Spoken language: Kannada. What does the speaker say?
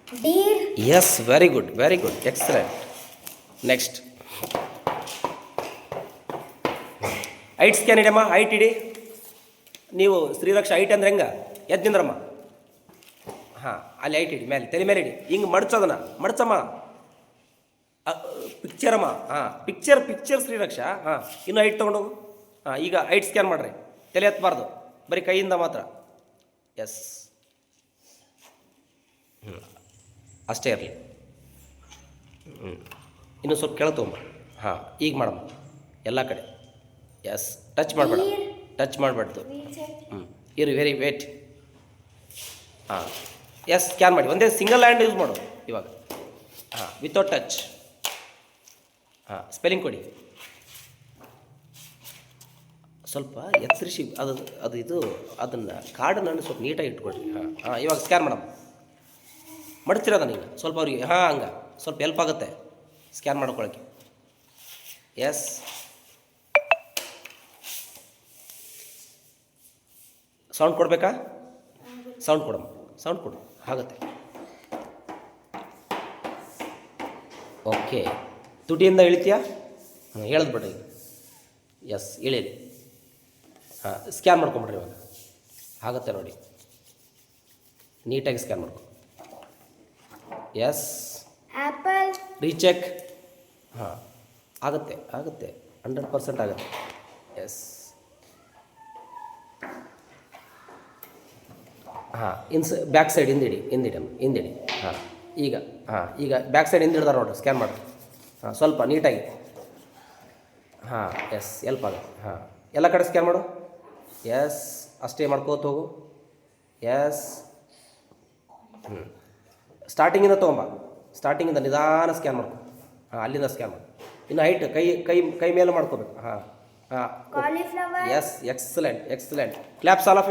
Deer. Yes, very good, very good, excellent. Next. Height scan ಇಡಮ್ಮ, ಹೈಟ್ ಇಡಿ. ನೀವು ಶ್ರೀರಕ್ಷ ಹೈಟ್ ಅಂದ್ರೆ ಹೆಂಗ ಎದ್ದು ನಿಂದ್ರಮ್ಮ. ಹಾಂ, ಅಲ್ಲಿ ಹೈಟ್ ಇಡಿ, ಮೇಲೆ ತಲೆ ಮೇಲೆ ಇಡಿ, ಹಿಂಗೆ ಮಡ್ಚೋದನ್ನ ಮಡ್ಚಮ್ಮ. ಪಿಕ್ಚರಮ್ಮ, ಹಾಂ, ಪಿಕ್ಚರ್ ಶ್ರೀರಕ್ಷ. ಹಾಂ, ಇನ್ನೂ ಹೈಟ್ ತೊಗೊಂಡೋಗು. ಹಾಂ, ಈಗ ಹೈಟ್ ಸ್ಕ್ಯಾನ್ ಮಾಡಿರಿ, ತಲೆ ಎತ್ತಬಾರ್ದು, ಬರೀ ಕೈಯಿಂದ ಮಾತ್ರ. ಎಸ್, ಅಷ್ಟೇ ಇರಲಿ. ಇನ್ನೂ ಸ್ವಲ್ಪ ಕೆಳಗೆ ತೊಗೊಂಬ. ಹಾಂ, ಈಗ ಮಾಡಮ್ಮ ಎಲ್ಲ ಕಡೆ. ಎಸ್, ಟಚ್ ಮಾಡಬೇಡ, ಟಚ್ ಮಾಡಬಾರ್ದು. ಇರು, ವೆರಿ ವೇಟ್. ಹಾಂ, ಎಸ್, ಸ್ಕ್ಯಾನ್ ಮಾಡಿ. ಒಂದೇ ಸಿಂಗಲ್ ಹ್ಯಾಂಡ್ ಯೂಸ್ ಮಾಡು ಇವಾಗ. ಹಾಂ, ವಿತೌಟ್ ಟಚ್. ಹಾಂ, ಸ್ಪೆಲ್ಲಿಂಗ್ ಕೊಡಿ. ಸ್ವಲ್ಪ ಎತ್ತರಿಸಿ ಅದು ಅದನ್ನು ಕಾರ್ಡನ್ನು ಸ್ವಲ್ಪ ನೀಟಾಗಿ ಇಟ್ಕೊಡ್ರಿ. ಹಾಂ ಹಾಂ, ಇವಾಗ ಸ್ಕ್ಯಾನ್ ಮಾಡಮ್ಮ. ಮಾಡ್ತಿರೋದ ನೀವು ಸ್ವಲ್ಪ ಅವ್ರಿಗೆ. ಹಾಂ, ಹಂಗೆ ಸ್ವಲ್ಪ ಹೆಲ್ಪ್ ಆಗುತ್ತೆ ಸ್ಕ್ಯಾನ್ ಮಾಡ್ಕೊಳ್ಳೋಕ್ಕೆ. ಎಸ್, ಸೌಂಡ್ ಕೊಡಬೇಕಾ? ಸೌಂಡ್ ಕೊಡಮ್ಮ, ಸೌಂಡ್ ಕೊಡು, ಆಗುತ್ತೆ. ಓಕೆ, ತುಟಿಯಿಂದ ಇಳಿತೀಯಾ? ಹಾಂ, ಹೇಳೋದು ಬಿಡ್ರಿ. ಎಸ್, ಇಳೀರಿ. ಹಾಂ, ಸ್ಕ್ಯಾನ್ ಮಾಡ್ಕೊಂಬಿಡ್ರಿ ಇವಾಗ. ಆಗುತ್ತೆ ನೋಡಿ, ನೀಟಾಗಿ ಸ್ಕ್ಯಾನ್ ಮಾಡ್ಕೊ. Yes, Apple. ರೀಚೆಕ್. ಹಾಂ, ಆಗುತ್ತೆ 100% ಆಗುತ್ತೆ. ಎಸ್, ಹಾಂ, ಬ್ಯಾಕ್ ಸೈಡ್ ಹಿಂದಿಡಿ. ಹಾಂ, ಈಗ ಬ್ಯಾಕ್ ಸೈಡ್ ಹಿಂದಿಡ್ದಾರೆ ನೋಡಿರಿ, ಸ್ಕ್ಯಾನ್ ಮಾಡಿ. ಹಾಂ, ಸ್ವಲ್ಪ ನೀಟಾಗಿ. ಹಾಂ, ಎಸ್, ಹೆಲ್ಪ್ ಆಗುತ್ತೆ. ಹಾಂ, ಎಲ್ಲ ಕಡೆ ಸ್ಕ್ಯಾನ್ ಮಾಡು. ಎಸ್, ಅಷ್ಟೇ ಮಾಡ್ಕೋತ ಹೋಗು. ಎಸ್, ಸ್ಟಾರ್ಟಿಂಗಿಂದ ತೊಗೊಂಬ, ಸ್ಟಾರ್ಟಿಂಗಿಂದ ನಿಧಾನ ಸ್ಕ್ಯಾನ್ ಮಾಡ್ಕೊ. ಹಾಂ, ಅಲ್ಲಿಂದ ಸ್ಕ್ಯಾನ್ ಮಾಡು. ಇನ್ನು ಹೈಟ್ ಕೈ ಮೇಲೆ ಮಾಡ್ಕೋಬೇಕು. ಹಾಂ ಹಾಂ, Cauliflower. Yes, excellent. Claps all of you.